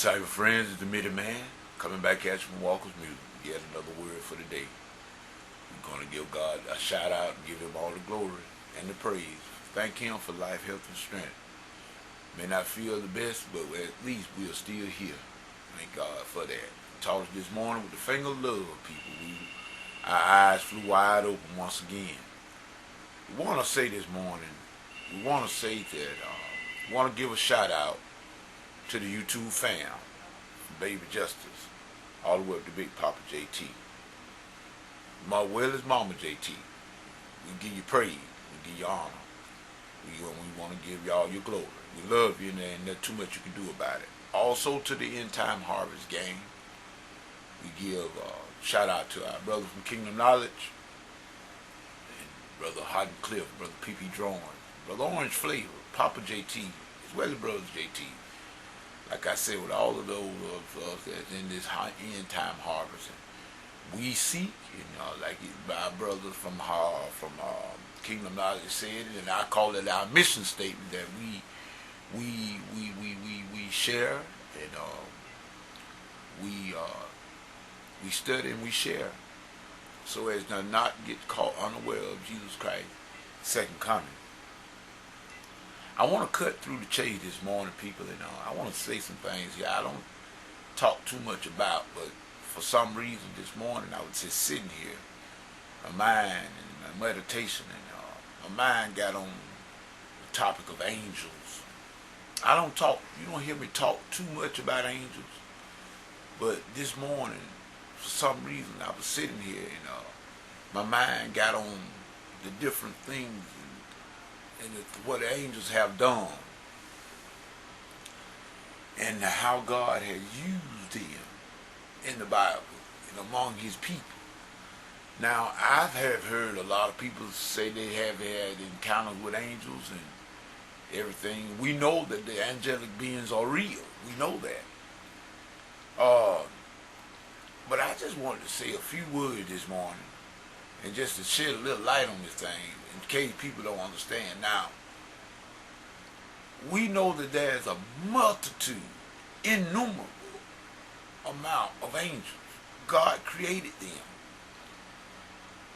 Cyber friends, it's the Middle Man coming back at you from Walker's Music. Yet another word for the day. We're going to give God a shout out and give Him all the glory and the praise. Thank Him for life, health, and strength. May not feel the best, but at least we are still here. Thank God for that. Taught us this morning with the finger of love, people. Our eyes flew wide open once again. We want to say this morning, we want to say that we want to give a shout out to the YouTube fam, from Baby Justice, all the way up to Big Papa JT. Well as Mama JT. We give you praise, we give you honor. We want to give y'all your glory. We love you, and there's too much you can do about it. Also to the End Time Harvest gang, we give a shout out to our brother from Kingdom Knowledge, and Brother Hot and Cliff, Brother P.P. Drone, Brother Orange Flavor, Papa JT, as well as Brothers JT. Like I said, with all of those of us that's in this End Time Harvest, we seek, like our brothers from Kingdom Knowledge said it, and I call it our mission statement that we share, and we study and we share, so as to not get caught unaware of Jesus Christ's second coming. I want to cut through the chase this morning, people, and I want to say some things here I don't talk too much about, but for some reason this morning I was just sitting here, my mind and my meditation, and my mind got on the topic of angels. You don't hear me talk too much about angels, but this morning, for some reason, I was sitting here and my mind got on the different things and what the angels have done, and how God has used them in the Bible and among His people. Now, I have heard a lot of people say they have had encounters with angels and everything. We know that the angelic beings are real. We know that. But I just wanted to say a few words this morning, and just to shed a little light on this thing, in case people don't understand. Now, we know that there's a multitude, innumerable amount of angels. God created them.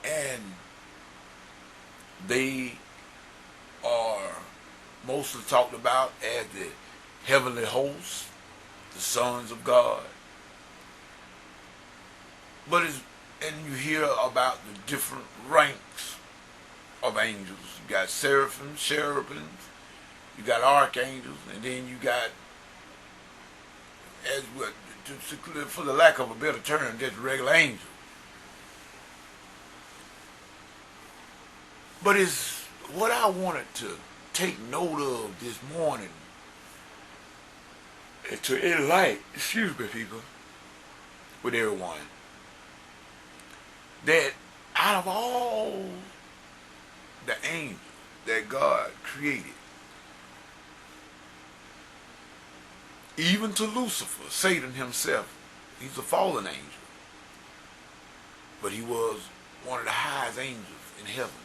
And they are mostly talked about as the heavenly hosts, the sons of God. And you hear about the different ranks of angels. You got seraphim, cherubims, you got archangels, and then you got, for the lack of a better term, just regular angels. But it's what I wanted to take note of this morning, to enlighten, people, with everyone, that out of all the angels that God created, even to Lucifer, Satan himself, he's a fallen angel, but he was one of the highest angels in heaven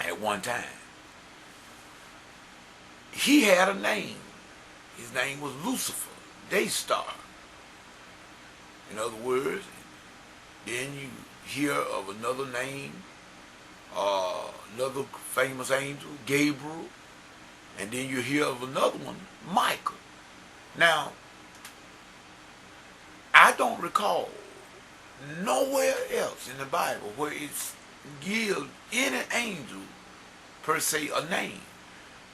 at one time. He had a name. His name was Lucifer, day star. In other words, then you hear of another name, another famous angel, Gabriel, and then you hear of another one, Michael. Now, I don't recall nowhere else in the Bible where it's gives any angel per se a name,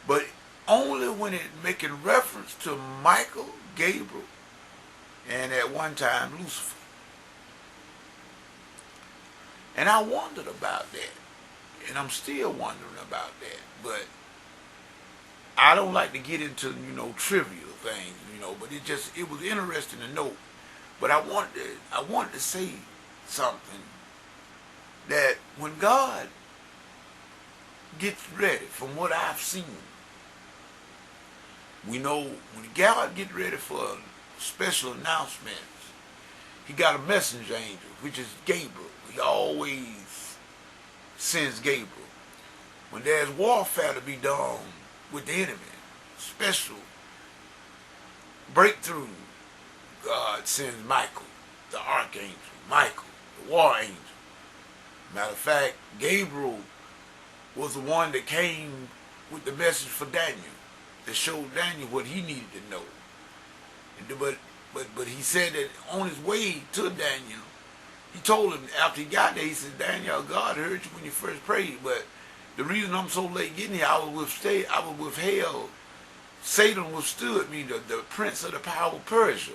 but only when it's making reference to Michael, Gabriel, and at one time Lucifer. And I wondered about that, and I'm still wondering about that, but I don't like to get into trivial things, but it was interesting to know. But I wanted to say something, that when God gets ready, from what I've seen, we know when God gets ready for special announcements, He got a messenger angel, which is Gabriel. He always sends Gabriel. When there's warfare to be done with the enemy, special breakthrough, God sends Michael, the archangel, Michael, the war angel. Matter of fact, Gabriel was the one that came with the message for Daniel, that showed Daniel what he needed to know. But he said that on his way to Daniel, he told him after he got there, he said, Daniel, God heard you when you first prayed, but the reason I'm so late getting here, I was withheld. Satan withstood me, the prince of the power of Persia,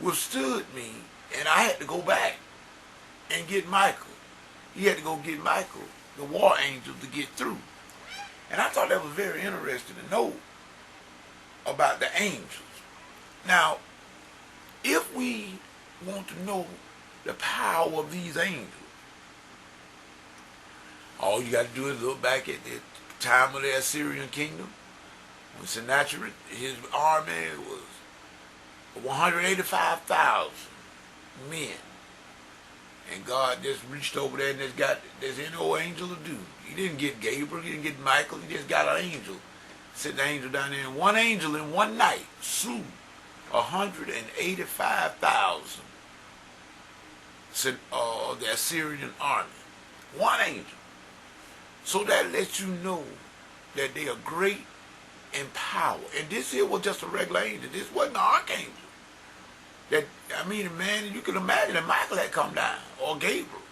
withstood me, and I had to go back and get Michael. He had to go get Michael, the war angel, to get through. And I thought that was very interesting to know about the angels. Now, if we want to know the power of these angels, all you got to do is look back at the time of the Assyrian kingdom. When Sennacherib, his army was 185,000 men. And God just reached over there and there's any old angel to do. He didn't get Gabriel, he didn't get Michael, he just got an angel. Sent the angel down there, and one angel in one night slew 185,000 the Assyrian army. One angel. So that lets you know that they are great in power. And this here was just a regular angel. This wasn't an archangel. Man, you can imagine that Michael had come down, or Gabriel.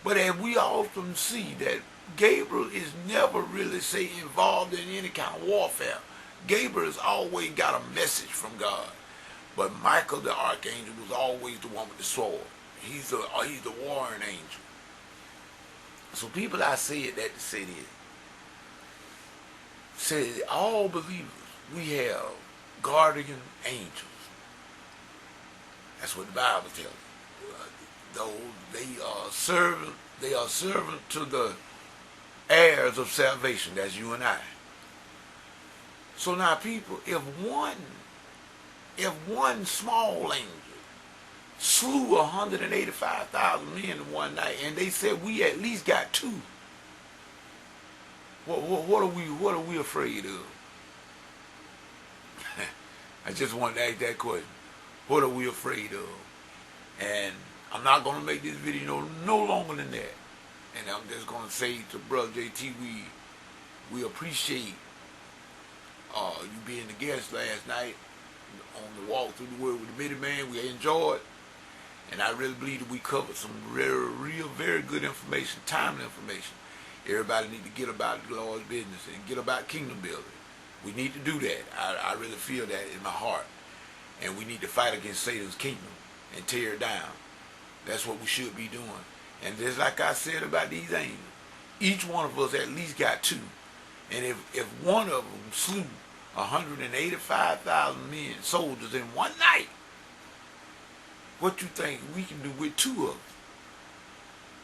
But as we often see that Gabriel is never really, say, involved in any kind of warfare. Gabriel has always got a message from God. But Michael, the archangel, was always the one with the sword. He's the warring angel. So people, I say that to say this. Say that all believers, we have guardian angels. That's what the Bible tells us. Though they are servant to the heirs of salvation. That's you and I. So now, people, if one small angel slew 185,000 men in one night, and they said we at least got two, what are we afraid of? I just wanted to ask that question. What are we afraid of? And I'm not going to make this video no longer than that. And I'm just going to say to Brother JT, we appreciate you being the guest last night on the walk through the word with the Mighty Man. We enjoyed, and I really believe that we covered some real, very good information, timely information. Everybody need to get about the Lord's business and get about kingdom building. We need to do that. I really feel that in my heart. And we need to fight against Satan's kingdom and tear it down. That's what we should be doing. And just like I said about these angels, each one of us at least got two. And if one of them slew 185,000 men, soldiers in one night, what you think we can do with two of them?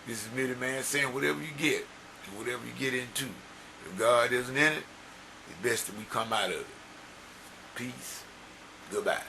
This is Mighty Man saying whatever you get and whatever you get into, if God isn't in it, it's best that we come out of it. Peace. Goodbye.